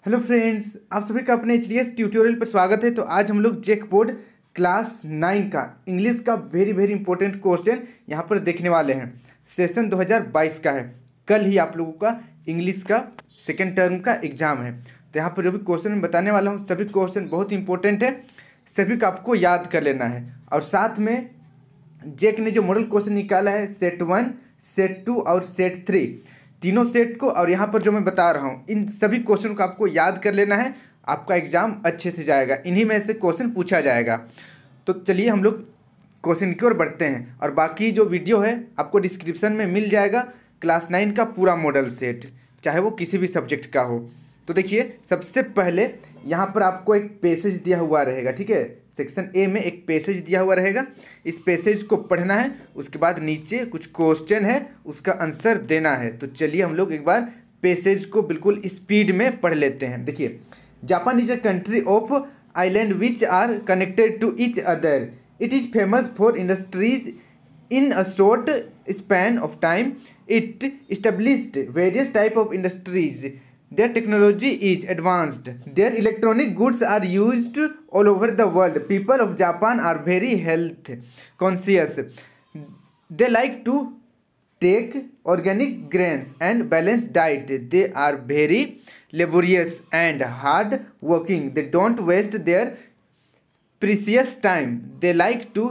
Hello friends, आप सभी का अपने एचडीएस ट्यूटोरियल पर स्वागत है। तो आज हम लोग जेक बोर्ड क्लास 9 का इंग्लिश का वेरी इंपॉर्टेंट क्वेश्चन यहाँ पर देखने वाले हैं। सेशन 2022 का है। कल ही आप लोगों का इंग्लिश का सेकेंड टर्म का एग्जाम है। तो यहाँ पर जो भी क्वेश्चन मैं बताने वाला हूँ सभी क्वेश्चन बहुत इंपॉर्टेंट है, सभी को आपको याद कर लेना है। और साथ में जेक ने जो मॉडल क्वेश्चन निकाला है सेट 1, सेट 2 और सेट 3, तीनों सेट को, और यहाँ पर जो मैं बता रहा हूँ इन सभी क्वेश्चन को आपको याद कर लेना है। आपका एग्जाम अच्छे से जाएगा, इन्हीं में से क्वेश्चन पूछा जाएगा। तो चलिए हम लोग क्वेश्चन की ओर बढ़ते हैं। और बाकी जो वीडियो है आपको डिस्क्रिप्शन में मिल जाएगा, क्लास 9 का पूरा मॉडल सेट, चाहे वो किसी भी सब्जेक्ट का हो। तो देखिए सबसे पहले यहाँ पर आपको एक पैसेज दिया हुआ रहेगा, ठीक है। सेक्शन ए में एक पैसेज दिया हुआ रहेगा, इस पैसेज को पढ़ना है। उसके बाद नीचे कुछ क्वेश्चन है, उसका आंसर देना है। तो चलिए हम लोग एक बार पैसेज को बिल्कुल स्पीड में पढ़ लेते हैं। देखिए, Japan is a country of island which are connected to each other. It is famous for industries in a short span of time. It established various type of industries. Their technology is advanced. Their electronic goods are used all over the world. People of Japan are very health conscious. They like to take organic grains and balanced diet. They are very laborious and hard working. They don't waste their precious time. They like to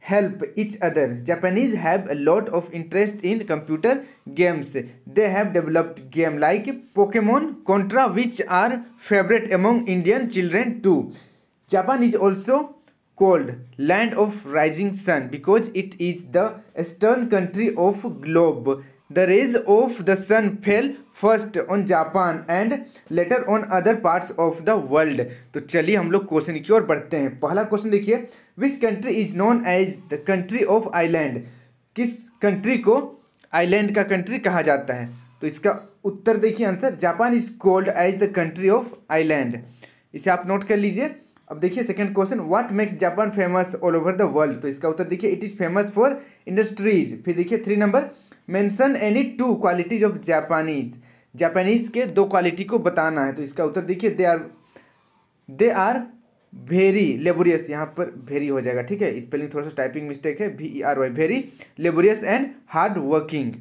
help each other. Japanese have a lot of interest in computer games. They have developed game like Pokemon, Contra, which are favorite among Indian children too. Japan is also called land of rising sun because it is the eastern country of globe. The rays of the sun fell first on Japan and later on other parts of the world. तो चलिए हम लोग question की ओर बढ़ते हैं। पहला question देखिए, which country is known as the country of island. किस कंट्री को आइलैंड का कंट्री कहा जाता है? तो इसका उत्तर देखिए answer, Japan is called as the country of island. इसे आप नोट कर लीजिए। अब देखिए second question, what makes Japan famous all over the world. तो इसका उत्तर देखिए, it is famous for industries. फिर देखिए 3 number, mention any 2 qualities of Japanese. Japanese के 2 क्वालिटी को बताना है। तो इसका उत्तर देखिए, दे आर वेरी लेबोरियस। यहाँ पर वेरी हो जाएगा, ठीक है, स्पेलिंग थोड़ा सा टाइपिंग मिस्टेक है, VERY, very laborious and hard working.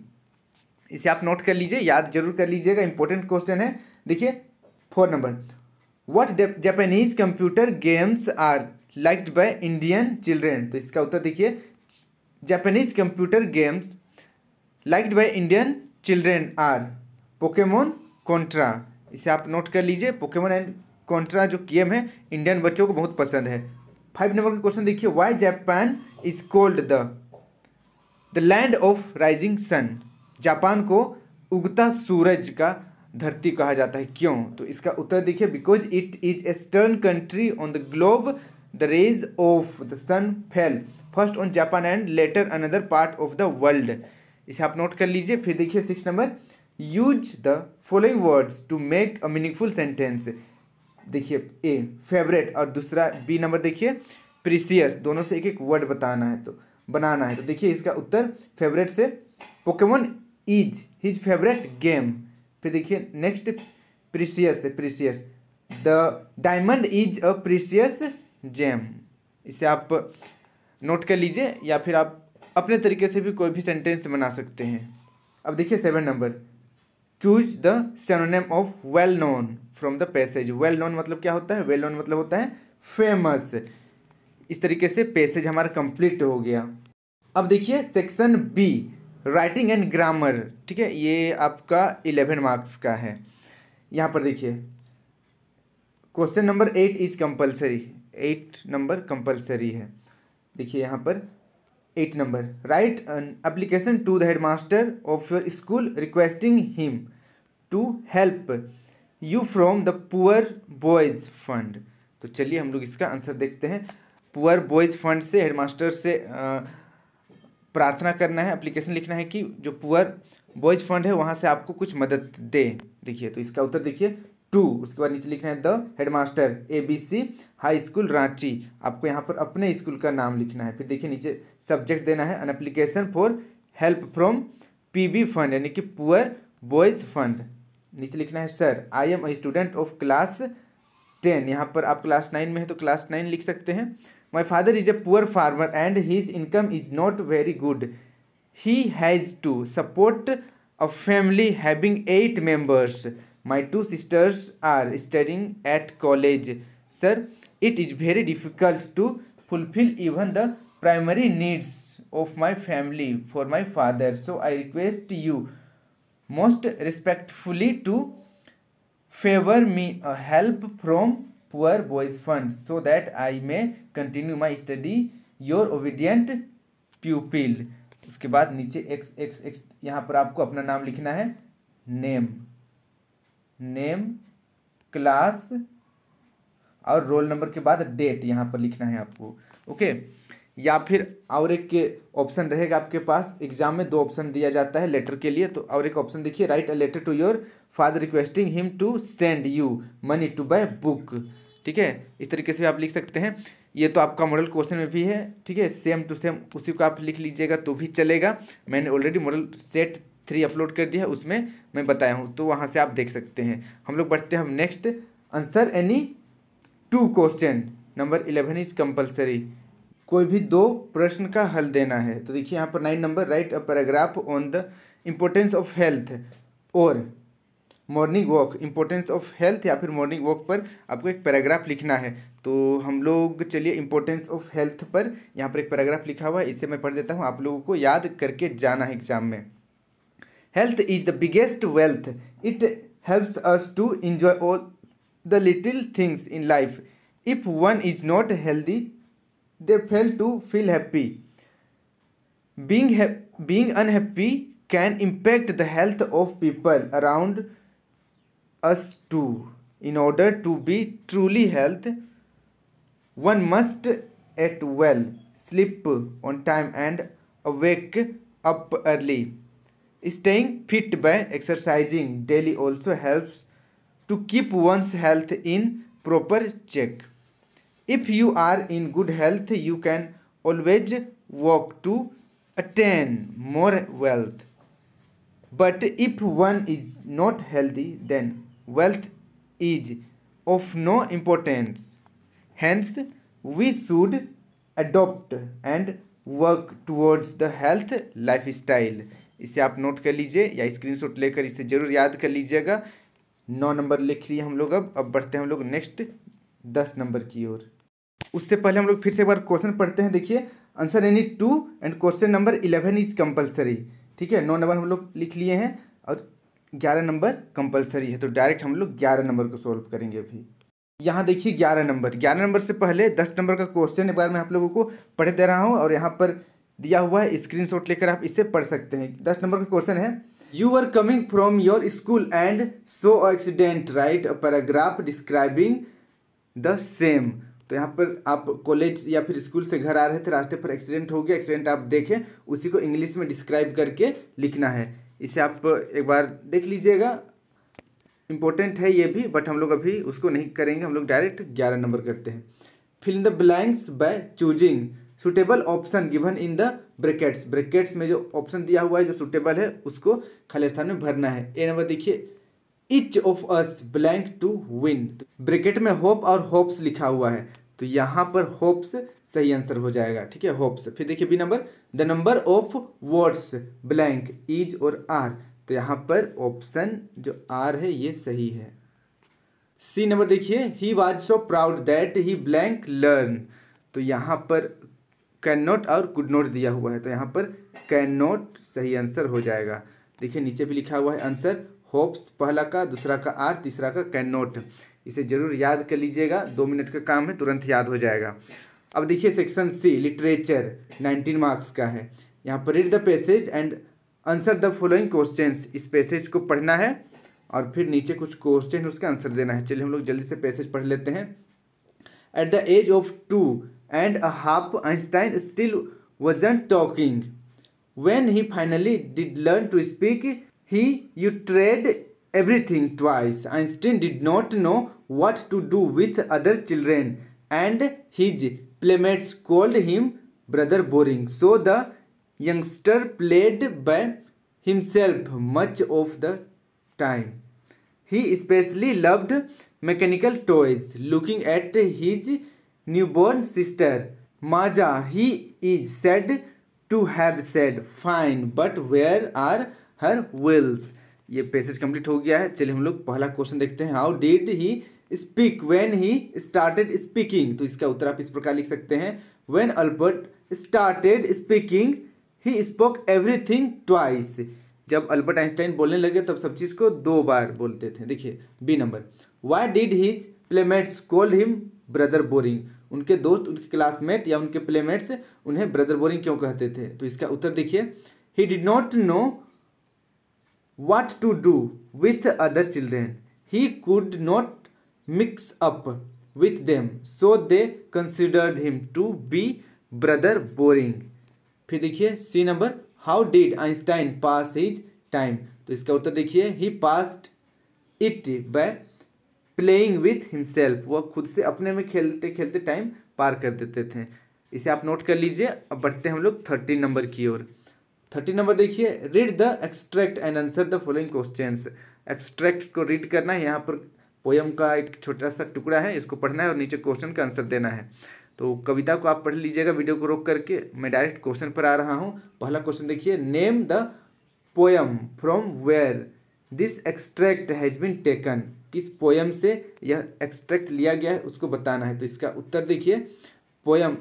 इसे आप नोट कर लीजिए, याद जरूर कर लीजिएगा, इंपॉर्टेंट क्वेश्चन है। देखिए 4 number, what Japanese computer games are liked by Indian children. तो इसका उत्तर देखिए, Japanese computer games liked by Indian children are Pokemon, Contra. इसे आप नोट कर लीजिए, पोकेमोन एंड कॉन्ट्रा जो गेम है इंडियन बच्चों को बहुत पसंद है। 5 नंबर का क्वेश्चन देखिए, why Japan is called the land of rising sun. जापान को उगता सूरज का धरती कहा जाता है, क्यों? तो इसका उत्तर देखिए, because it is eastern country on the globe. The rays of the sun fell first on Japan and later another part of the world. इसे आप नोट कर लीजिए। फिर देखिए 6 number, use the following words to make a meaningful sentence. देखिए a favourite और दूसरा B number देखिए प्रीसियस, दोनों से एक एक वर्ड बताना है तो बनाना है। तो देखिए इसका उत्तर फेवरेट से, Pokemon is his favourite game. फिर देखिए नेक्स्ट प्रीसियस से, precious the diamond is a precious gem. इसे आप नोट कर लीजिए, या फिर आप अपने तरीके से भी कोई भी सेंटेंस बना सकते हैं। अब देखिए 7 number, choose the synonym of well known from the passage. Well known मतलब क्या होता है? वेल नोन मतलब होता है फेमस। इस तरीके से पैसेज हमारा कंप्लीट हो गया। अब देखिए section B, writing and grammar, ठीक है, ये आपका 11 मार्क्स का है। यहाँ पर देखिए question number 8 is compulsory, 8 number compulsory है। देखिए यहाँ पर 8 number, write an application to the headmaster of your school requesting him to help you from the poor boys fund. तो चलिए हम लोग इसका आंसर देखते हैं। पुअर बॉयज़ फंड से हेडमास्टर से प्रार्थना करना है, एप्लीकेशन लिखना है कि जो पुअर बॉयज़ फंड है वहाँ से आपको कुछ मदद दे। देखिए तो इसका उत्तर देखिए 2, उसके बाद नीचे लिखना है the headmaster ABC high school Ranchi. आपको यहाँ पर अपने स्कूल का नाम लिखना है। फिर देखिए नीचे सब्जेक्ट देना है, an application for help from PB fund, यानी कि पुअर बॉयज़ फंड। नीचे लिखना है sir I am a student of class 10। यहाँ पर आप क्लास 9 में है तो क्लास 9 लिख सकते हैं। My father is a poor farmer and his income is not very good. He has to support a family having 8 members. My 2 sisters are studying at college. Sir, it is very difficult to fulfill even the primary needs of my family for my father. So I request you most respectfully to favor me a help from poor boys fund so that I may continue my study. Your obedient pupil. उसके बाद नीचे x x x यहाँ पर आपको अपना नाम लिखना है, नेम क्लास और रोल नंबर के बाद डेट यहाँ पर लिखना है आपको। ओके, या फिर और एक ऑप्शन रहेगा आपके पास, एग्जाम में 2 ऑप्शन दिया जाता है लेटर के लिए। तो और एक ऑप्शन देखिए, write a letter to your father requesting him to send you money to buy book. ठीक है, इस तरीके से आप लिख सकते हैं। ये तो आपका मॉडल क्वेश्चन में भी है, ठीक है, सेम टू सेम उसी को आप लिख लीजिएगा तो भी चलेगा। मैंने ऑलरेडी मॉडल सेट 3 अपलोड कर दिया है, उसमें मैं बताया हूँ, तो वहाँ से आप देख सकते हैं। हम लोग बढ़ते हैं हम next, answer any 2 question. Number 11 is compulsory. कोई भी 2 प्रश्न का हल देना है। तो देखिए यहाँ पर 9 number, write a paragraph on the importance of health और morning walk. Importance of health या फिर मॉर्निंग वॉक पर आपको एक पैराग्राफ लिखना है। तो हम लोग चलिए इम्पोर्टेंस ऑफ हेल्थ पर यहाँ पर एक पैराग्राफ लिखा हुआ है, इसे मैं पढ़ देता हूँ, आप लोगों को याद करके जाना है एग्जाम में। Health is the biggest wealth, it helps us to enjoy all the little things in life. If one is not healthy they fail to feel happy. Being unhappy can impact the health of people around us too. In order to be truly health, one must eat well, sleep on time and wake up early. Staying fit by exercising daily also helps to keep one's health in proper check. If you are in good health, you can always work to attain more wealth. But if one is not healthy, then wealth is of no importance. Hence, we should adopt and work towards the health lifestyle. इसे आप note कर लीजिए या screenshot लेकर इसे जरूर याद कर लीजिएगा। 9 नंबर लिख लिए हम लोग। अब बढ़ते हैं हम लोग नेक्स्ट 10 नंबर की ओर। उससे पहले हम लोग फिर से एक बार क्वेश्चन पढ़ते हैं। देखिए, answer any 2 and question number 11 is compulsory. ठीक है, 9 नंबर हम लोग लिख लिए हैं और 11 नंबर कंपलसरी है, तो डायरेक्ट हम लोग 11 नंबर को सॉल्व करेंगे अभी। यहाँ देखिए 11 नंबर से पहले 10 नंबर का क्वेश्चन एक बार मैं आप लोगों को पढ़ दे रहा हूँ और यहाँ पर दिया हुआ है, स्क्रीनशॉट लेकर आप इससे पढ़ सकते हैं। 10 नंबर का क्वेश्चन है, you are coming from your school and saw accident, write a paragraph describing the same. तो यहाँ पर आप कॉलेज या फिर स्कूल से घर आ रहे थे, रास्ते पर एक्सीडेंट हो गया, एक्सीडेंट आप देखें, उसी को इंग्लिश में डिस्क्राइब करके लिखना है। इसे आप एक बार देख लीजिएगा, इम्पोर्टेंट है ये भी, बट हम लोग अभी उसको नहीं करेंगे, हम लोग डायरेक्ट 11 नंबर करते हैं। Fill in the blanks by choosing suitable option given in the brackets. Brackets में जो ऑप्शन दिया हुआ है जो सुटेबल है उसको खाली स्थान में भरना है। ए नंबर देखिए, each of us blank to win. Bracket में होप और होप्स लिखा हुआ है, तो यहाँ पर होप्स सही आंसर हो जाएगा। ठीक है, होप्स। फिर देखिए B number, the number of words blank is or are, तो यहाँ पर ऑप्शन जो आर है ये सही है। सी नंबर देखिए, he was so proud that he blank learn, तो यहाँ पर कैन नॉट और कुड नॉट दिया हुआ है, तो यहाँ पर कैन नॉट सही आंसर हो जाएगा। देखिए नीचे भी लिखा हुआ है आंसर, होप्स पहला का, दूसरा का आर, तीसरा का कैन नॉट। इसे जरूर याद कर लीजिएगा, 2 मिनट का काम है, तुरंत याद हो जाएगा। अब देखिए सेक्शन सी लिटरेचर 19 मार्क्स का है। यहाँ पर read the passage and answer the following questions. इस पैसेज को पढ़ना है और फिर नीचे कुछ क्वेश्चन उसका आंसर देना है। चलिए हम लोग जल्दी से पैसेज पढ़ लेते हैं। At the age of 2.5 Einstein still wasn't talking. When he finally did learn to speak, he uttered everything twice. Einstein did not know what to do with other children, and his playmates called him brother boring. So the youngster played by himself much of the time. He specially loved mechanical toys looking at his newborn sister Maja he is said to have said fine but where are her wheels. ये passage complete हो गया है। चलिए हम लोग पहला question देखते हैं। How did he speak when he started speaking. तो इसका उत्तर आप इस प्रकार लिख सकते हैं, when Albert started speaking he spoke everything twice. जब अल्बर्ट आइंस्टाइन बोलने लगे तब सब चीज़ को 2 बार बोलते थे। देखिए B number, why did his playmates call him brother boring. उनके दोस्त, उनके क्लासमेट या उनके प्लेमेट्स उन्हें ब्रदर बोरिंग क्यों कहते थे। तो इसका उत्तर देखिए, he did not know what to do with other children. He could not mix up with them, so they considered him to be brother boring. फिर देखिए C number, how did Einstein pass his time. तो इसका उत्तर देखिए, he passed it by playing with himself. वह खुद से अपने में खेलते खेलते टाइम पार कर देते थे। इसे आप नोट कर लीजिए। अब बढ़ते हैं हम लोग 13 नंबर की ओर। 13 नंबर देखिए, read the extract and answer the following questions. Extract को रीड करना है, यहाँ पर पोयम का एक छोटा सा टुकड़ा है, इसको पढ़ना है और नीचे क्वेश्चन का आंसर देना है। तो कविता को आप पढ़ लीजिएगा वीडियो को रोक करके। मैं डायरेक्ट क्वेश्चन पर आ रहा हूँ। पहला क्वेश्चन देखिए, name the poem from where this extract has been taken. किस पोयम से यह एक्सट्रैक्ट लिया गया है उसको बताना है। तो इसका उत्तर देखिए, poem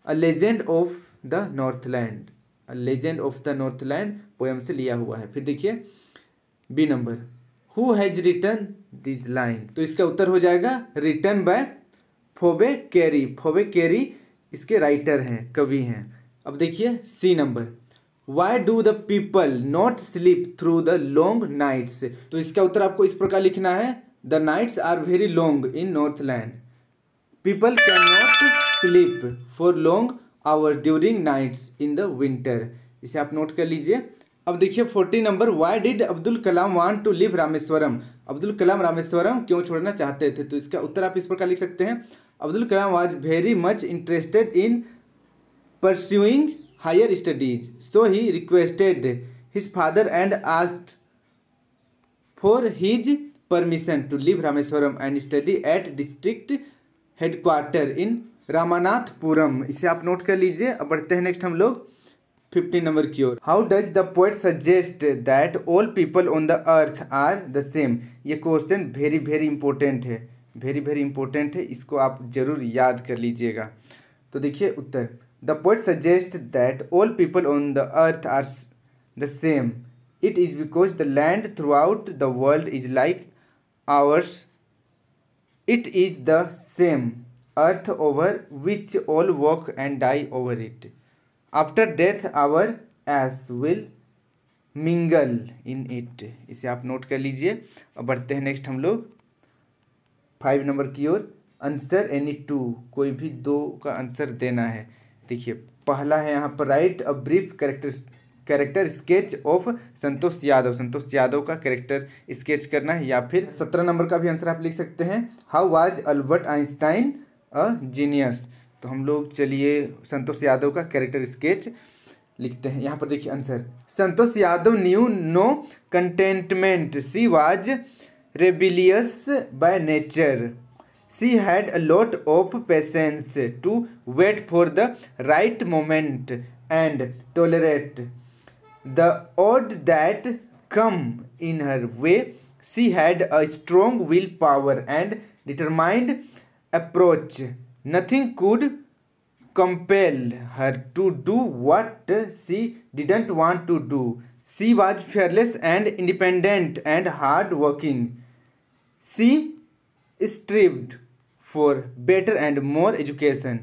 a legend of the northland. Legend of the northland poem से लिया हुआ है। फिर देखिए B number, who has written this line. तो इसका उत्तर हो जाएगा written by Phoebe Cary. Phoebe Cary इसके राइटर हैं, कवि हैं। अब देखिए C number, why do the people not sleep through the long nights. तो इसका उत्तर आपको इस प्रकार लिखना है, the nights are very long in Northland, people can not sleep for long hour during nights in the winter. इसे आप नोट कर लीजिए। अब देखिए 40 number, why did Abdul Kalam want to leave Rameswaram. Abdul Kalam Rameswaram क्यों छोड़ना चाहते थे। तो इसका उत्तर आप इस प्रकार लिख सकते हैं, Abdul Kalam was very much interested in pursuing higher studies, so he requested his father and asked for his permission to leave Rameswaram and study at district headquarter in Ramanathapuram. इसे आप नोट कर लीजिए। अब बढ़ते हैं नेक्स्ट हम लोग 15 नंबर की ओर। How does the poet suggest that all people on the earth are the same. ये क्वेश्चन वेरी वेरी इंपॉर्टेंट है, वेरी वेरी इंपॉर्टेंट है, इसको आप जरूर याद कर लीजिएगा। तो देखिए उत्तर, the poet suggest that all people on the earth are the same, it is because the land throughout the world is like ours, it is the same earth over which all walk and die over it. After death our ash will mingle in it. इसे आप note कर लीजिए। अब बढ़ते हैं next हम लोग 5 number की ओर। आंसर एनी 2, कोई भी 2 का आंसर देना है। देखिए पहला है यहाँ पर, write a brief character sketch of Santosh Yadav. Santosh Yadav का कैरेक्टर स्केच करना है। या फिर 17 नंबर का भी आंसर आप लिख सकते हैं, how was Albert Einstein a genius. तो हम लोग चलिए संतोष यादव का कैरेक्टर स्केच लिखते हैं। यहाँ पर देखिए answer, Santosh Yadav knew no contentment, she was rebellious by nature, she had a lot of patience to wait for the right moment and tolerate the odd that come in her way, she had a strong will power and determined approach, nothing could compel her to do what she didn't want to do, she was fearless and independent and hard working, she strived for better and more education,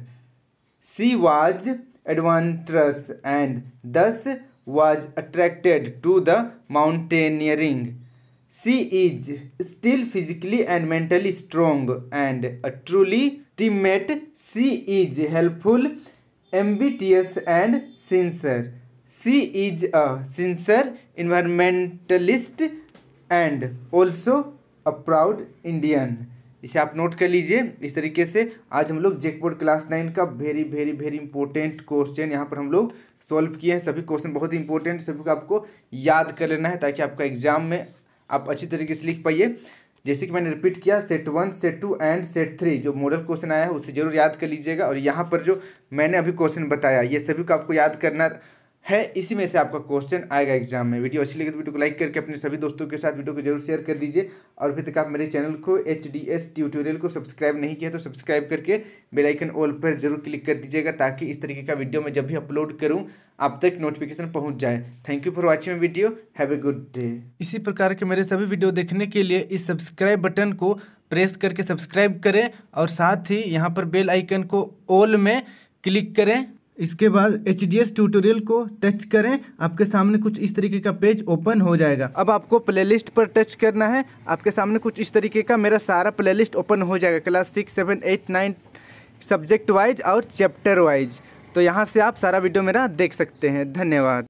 she was adventurous and thus was attracted to the mountaineering, she is still physically and mentally strong and a truly teammate, she is helpful, ambitious and sincere, she is a sincere environmentalist and also a proud Indian। इसे आप note कर लीजिए। इस तरीके से आज हम लोग जेकबोर्ड क्लास 9 का very very very important question यहाँ पर हम लोग सॉल्व किए हैं। सभी क्वेश्चन बहुत ही इंपॉर्टेंट, सभी को आपको याद कर लेना है ताकि आपका एग्जाम में आप अच्छी तरीके से लिख पाइए। जैसे कि मैंने रिपीट किया, सेट 1, सेट 2 एंड सेट 3 जो मॉडल क्वेश्चन आया है उसे जरूर याद कर लीजिएगा। और यहाँ पर जो मैंने अभी क्वेश्चन बताया ये सभी को आपको याद करना है, इसी में से आपका क्वेश्चन आएगा एग्जाम में। वीडियो अच्छी लगी तो वीडियो को लाइक करके अपने सभी दोस्तों के साथ वीडियो को जरूर शेयर कर दीजिए। और अभी तक आप मेरे चैनल को HDS ट्यूटोरियल को सब्सक्राइब नहीं किया तो सब्सक्राइब करके बेल आइकन ऑल पर जरूर क्लिक कर दीजिएगा, ताकि इस तरीके का वीडियो मैं जब भी अपलोड करूं आप तक नोटिफिकेशन पहुंच जाए। Thank you for watching video, have a good day. इसी प्रकार के मेरे सभी वीडियो देखने के लिए इस सब्सक्राइब बटन को प्रेस करके सब्सक्राइब करें और साथ ही यहाँ पर बेल आइकन को ऑल में क्लिक करें। इसके बाद HDS ट्यूटोरियल को टच करें, आपके सामने कुछ इस तरीके का पेज ओपन हो जाएगा। अब आपको प्लेलिस्ट पर टच करना है, आपके सामने कुछ इस तरीके का मेरा सारा प्लेलिस्ट ओपन हो जाएगा, क्लास 6, 7, 8, 9 सब्जेक्ट वाइज और चैप्टर वाइज। तो यहाँ से आप सारा वीडियो मेरा देख सकते हैं। धन्यवाद।